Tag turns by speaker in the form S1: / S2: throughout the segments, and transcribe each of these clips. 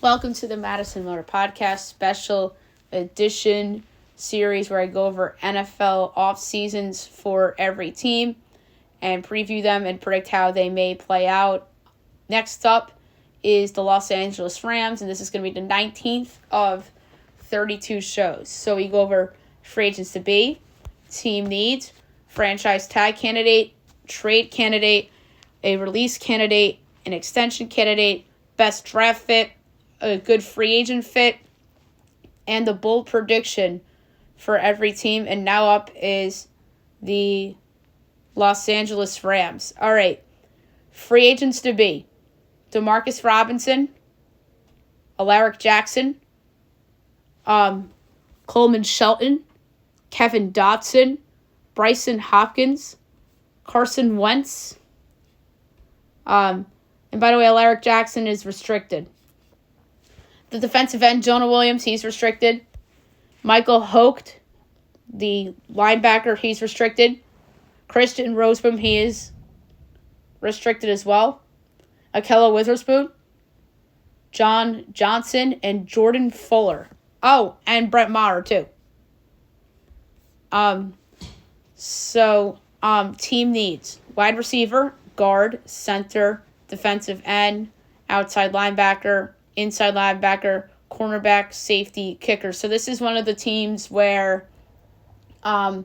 S1: Welcome to the Madison Motor Podcast special edition series where I go over NFL off-seasons for every team and preview them and predict how they may play out. Next up is the Los Angeles Rams, and this is going to be the 19th of 32 shows. So we go over free agents to be, team needs, franchise tag candidate, trade candidate, a release candidate, an extension candidate, best draft fit, a good free agent fit, and the bold prediction for every team. And now up is the Los Angeles Rams. All right, free agents to be: Demarcus Robinson, Alaric Jackson, Coleman Shelton, Kevin Dotson, Bryson Hopkins, Carson Wentz. And by the way, Alaric Jackson is restricted. The defensive end, Jonah Williams, he's restricted. Michael Hocht, the linebacker, he's restricted. Christian Roseboom, he is restricted as well. Ahkello Witherspoon, John Johnson, and Jordan Fuller. Oh, and Brett Maher, too. Team needs: wide receiver, guard, center, defensive end, outside linebacker, inside linebacker, cornerback, safety, kicker. So this is one of the teams where they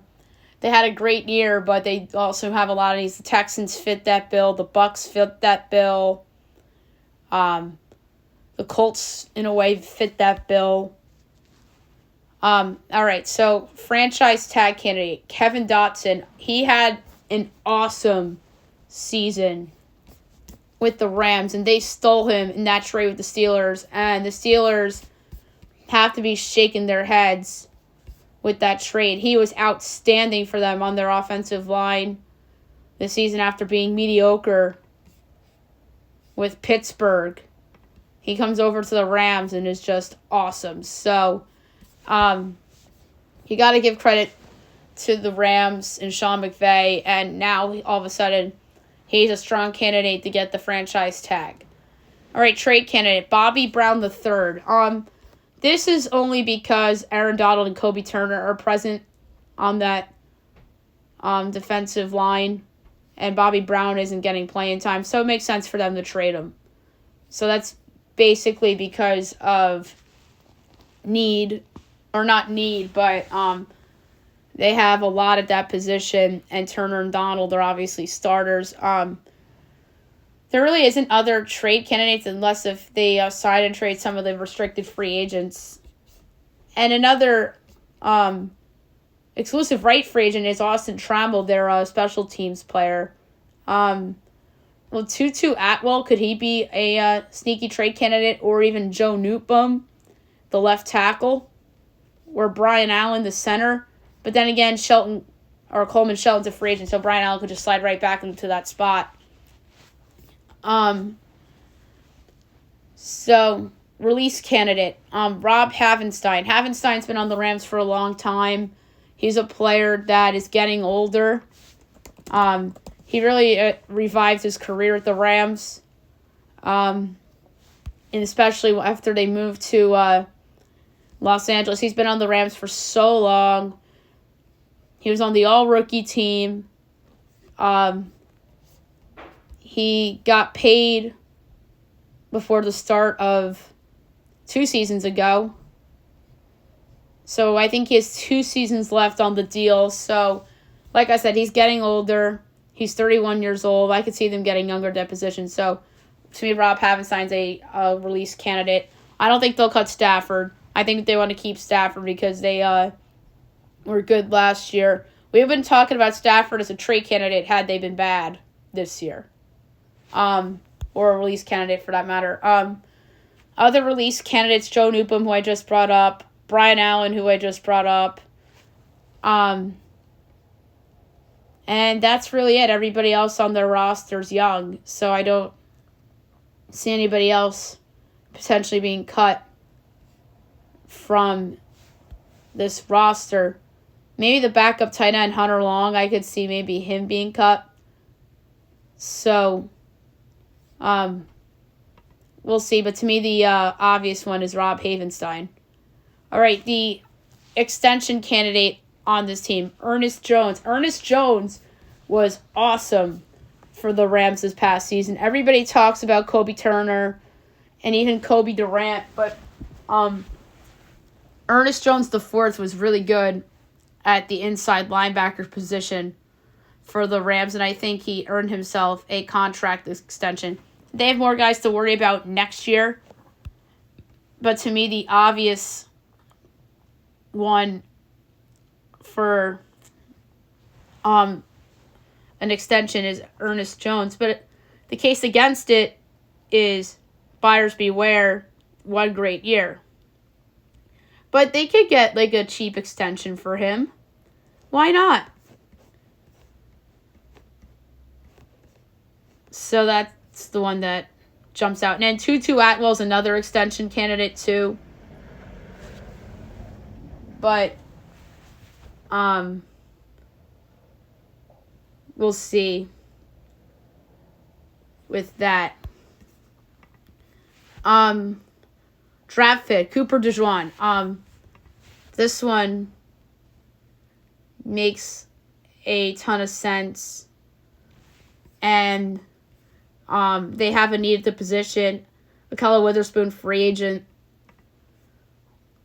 S1: had a great year, but they also have a lot of these. The Texans fit that bill. The Bucks fit that bill. The Colts, in a way, fit that bill. All right, so franchise tag candidate, Kevin Dotson. He had an awesome season with the Rams, and they stole him in that trade with the Steelers, and the Steelers have to be shaking their heads with that trade. He was outstanding for them on their offensive line this season after being mediocre with Pittsburgh. He comes over to the Rams and is just awesome. So, you got to give credit to the Rams and Sean McVay, and now all of a sudden he's a strong candidate to get the franchise tag. All right, trade candidate, Bobby Brown III. This is only because Aaron Donald and Kobe Turner are present on that defensive line, and Bobby Brown isn't getting playing time, so it makes sense for them to trade him. So that's basically because of need, or not need, but they have a lot at that position, and Turner and Donald are obviously starters. There really isn't other trade candidates unless if they sign and trade some of the restricted free agents. And another exclusive right free agent is Austin Trammell, their special teams player. Tutu Atwell, could he be a sneaky trade candidate? Or even Joe Newtbaum, the left tackle? Or Brian Allen, the center? But then again, Coleman Shelton's a free agent, so Brian Allen could just slide right back into that spot. So, release candidate, Rob Havenstein. Havenstein's been on the Rams for a long time. He's a player that is getting older. He really revived his career at the Rams. And especially after they moved to Los Angeles. He's been on the Rams for so long. He was on the all-rookie team. He got paid before the start of 2 seasons ago. So I think he has 2 seasons left on the deal. So, like I said, he's getting older. He's 31 years old. I could see them getting younger at that position. So, to me, Rob Havenstein's a release candidate. I don't think they'll cut Stafford. I think they want to keep Stafford because they were good last year. We've been talking about Stafford as a trade candidate had they been bad this year. Or a release candidate for that matter. Other release candidates, Joe Newtbaum, who I just brought up, Brian Allen, who I just brought up. And that's really it. Everybody else on their roster's young, so I don't see anybody else potentially being cut from this roster. Maybe the backup tight end, Hunter Long, I could see maybe him being cut. So, we'll see. But to me, the obvious one is Rob Havenstein. All right, the extension candidate on this team, Ernest Jones. Ernest Jones was awesome for the Rams this past season. Everybody talks about Kobe Turner and even Kobe Durant, but Ernest Jones IV was really good at the inside linebacker position for the Rams, and I think he earned himself a contract extension. They have more guys to worry about next year, but to me, the obvious one for an extension is Ernest Jones. But the case against it is buyers beware, one great year. But they could get like a cheap extension for him. Why not? So that's the one that jumps out. And then Tutu Atwell's another extension candidate too. But we'll see with that. Draft fit, Cooper DeJuan. This one makes a ton of sense. And they have a need at the position. Ahkello Witherspoon, free agent.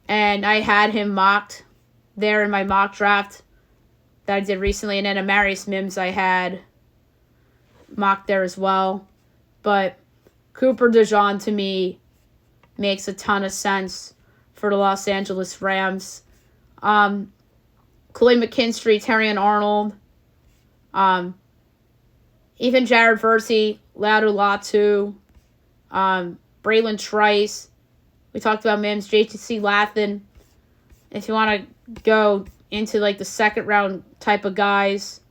S1: And I had him mocked there in my mock draft that I did recently. And then Amarius Mims I had mocked there as well. But Cooper DeJean, to me, makes a ton of sense for the Los Angeles Rams. Khalil McKinstry, Terrion Arnold, even Jared Versey, Latu Latu, Braylon Trice. We talked about Mims, JTC Lathan. If you want to go into like the second round type of guys,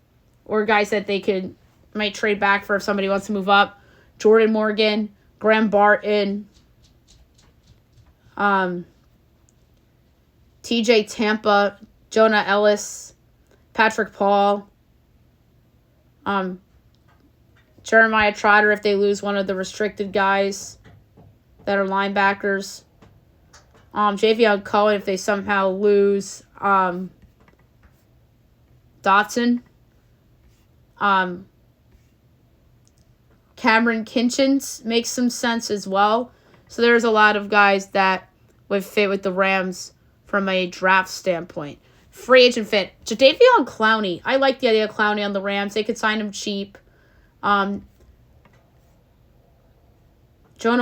S1: or guys that they might trade back for if somebody wants to move up, Jordan Morgan, Graham Barton, TJ Tampa, Jonah Ellis, Patrick Paul, Jeremiah Trotter if they lose one of the restricted guys that are linebackers. Javion Cohen if they somehow lose Dotson. Cameron Kinchins makes some sense as well. So there's a lot of guys that would fit with the Rams from a draft standpoint. Free agent fit. Jadeveon Clowney. I like the idea of Clowney on the Rams. They could sign him cheap. Jonah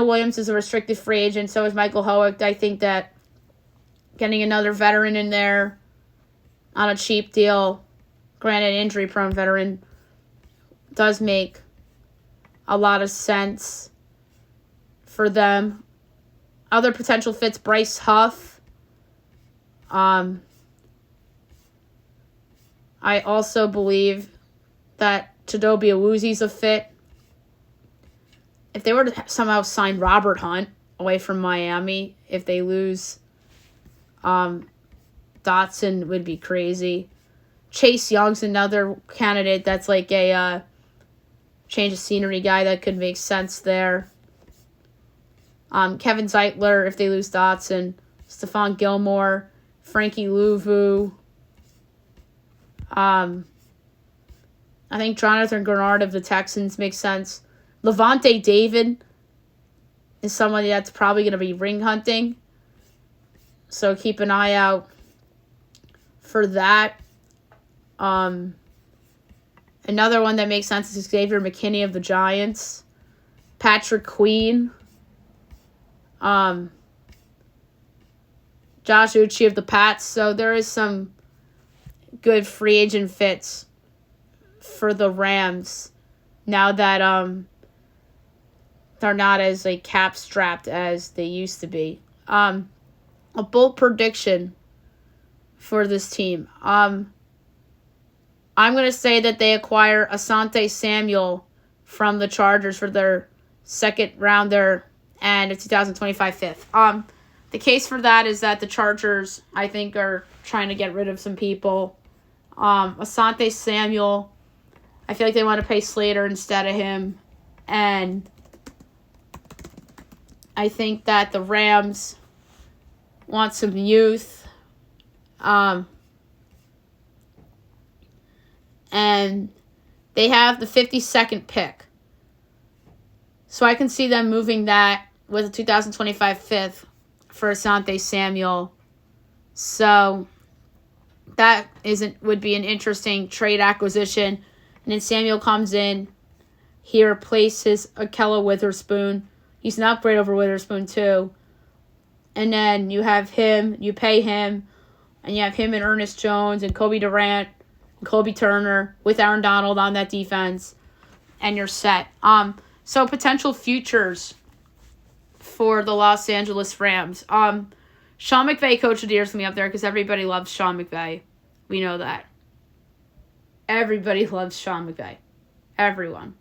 S1: Williams is a restricted free agent. So is Michael Howick. I think that getting another veteran in there on a cheap deal, granted injury-prone veteran, does make a lot of sense for them. Other potential fits, Bryce Huff. I also believe that Chidobe Awuzi's a fit. If they were to somehow sign Robert Hunt away from Miami, if they lose Dotson, would be crazy. Chase Young's another candidate that's like a change of scenery guy that could make sense there. Kevin Zeitler, if they lose Dotson. Stephon Gilmore, Frankie Louvu. I think Jonathan Grenard of the Texans makes sense. Levante David is somebody that's probably going to be ring hunting. So keep an eye out for that. Another one that makes sense is Xavier McKinney of the Giants. Patrick Queen. Josh Uche of the Pats. So there is some good free agent fits for the Rams now that they're not as like cap strapped as they used to be. A bold prediction for this team. I'm going to say that they acquire Asante Samuel from the Chargers for their second rounder and a 2025 fifth. The case for that is that the Chargers, I think, are trying to get rid of some people. Asante Samuel, I feel like they want to pay Slater instead of him. And I think that the Rams want some youth. And they have the 52nd pick. So I can see them moving that with a 2025 fifth for Asante Samuel. So that would be an interesting trade acquisition. And then Samuel comes in. He replaces Akella Witherspoon. He's an upgrade over Witherspoon too. And then you have him, you pay him, and you have him and Ernest Jones and Kobe Durant and Kobe Turner with Aaron Donald on that defense, and you're set. So potential futures for the Los Angeles Rams. Sean McVay, Coach of the Year, is going to be up there because everybody loves Sean McVay. We know that. Everybody loves Sean McVay. Everyone.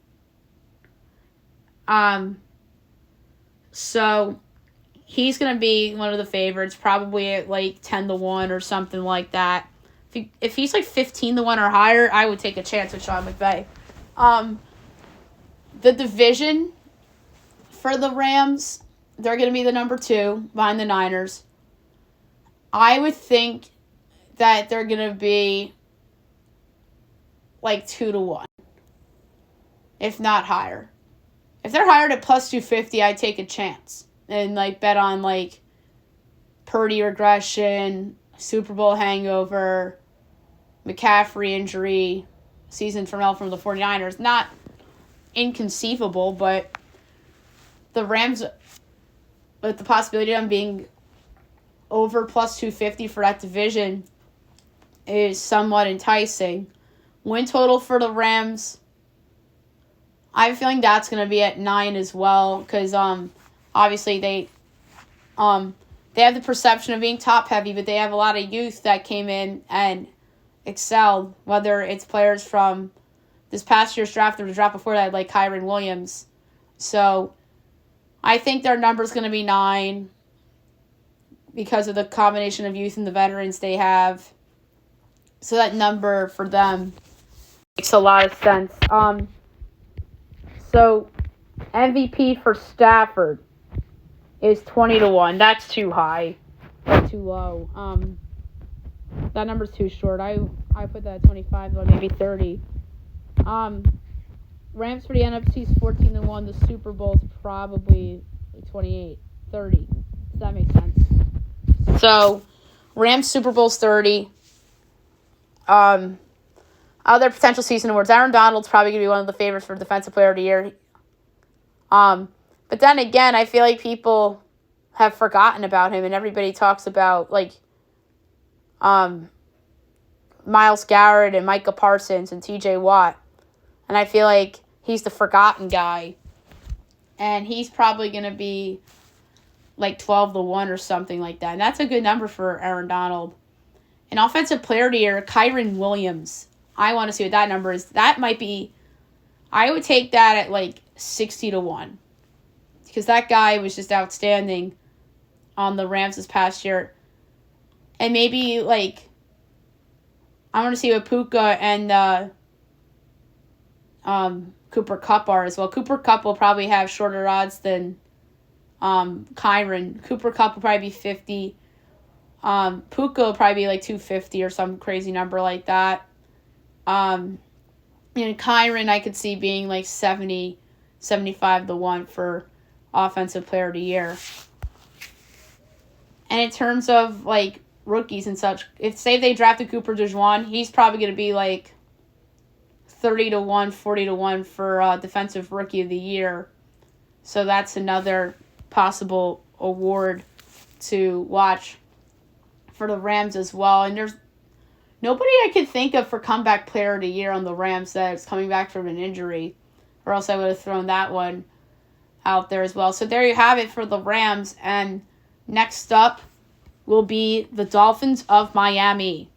S1: So he's going to be one of the favorites, probably at like 10-1 or something like that. If he's like 15-1 or higher, I would take a chance with Sean McVay. The division for the Rams, they're going to be the number 2 behind the Niners. I would think that they're going to be like 2-1, if not higher. If they're higher at plus 250, I'd take a chance and like bet on like Purdy regression, Super Bowl hangover, McCaffrey injury, season from the 49ers. Not inconceivable, but the Rams, with the possibility of them being over plus 250 for that division, is somewhat enticing. Win total for the Rams, I have a feeling that's going to be at 9 as well, because obviously they have the perception of being top heavy, but they have a lot of youth that came in and excelled, whether it's players from this past year's draft or the draft before that, like Kyren Williams. So I think their number's going to be 9 because of the combination of youth and the veterans they have. So that number for them makes a lot of sense. So MVP for Stafford is 20-1. That's too high. That's too low. That number's too short. I put that at 25, or maybe 30. Rams for the NFC is 14-1. The Super Bowl is probably 28, 30. Does that make sense? So, Rams Super Bowl's 30. Other potential season awards. Aaron Donald's probably going to be one of the favorites for Defensive Player of the Year. But then again, I feel like people have forgotten about him, and everybody talks about like Myles Garrett and Micah Parsons and T.J. Watt. And I feel like he's the forgotten guy. And he's probably going to be like 12-1 or something like that. And that's a good number for Aaron Donald. An Offensive Player of the Year, Kyren Williams. I want to see what that number is. That might be, I would take that at like 60-1. Because that guy was just outstanding on the Rams this past year. And maybe like, I want to see what Puka and Cooper Kupp are as well. Cooper Kupp will probably have shorter odds than Kyren. Cooper Kupp will probably be 50. Puka will probably be like 250 or some crazy number like that. And Kyren I could see being like 75-1 for Offensive Player of the Year. And in terms of like rookies and such, if say they drafted Cooper DeJuan, he's probably going to be like 30-1, 40-1 for Defensive Rookie of the Year. So that's another possible award to watch for the Rams as well. And there's nobody I could think of for Comeback Player of the Year on the Rams that's coming back from an injury, or else I would have thrown that one out there as well. So there you have it for the Rams. And next up will be the Dolphins of Miami.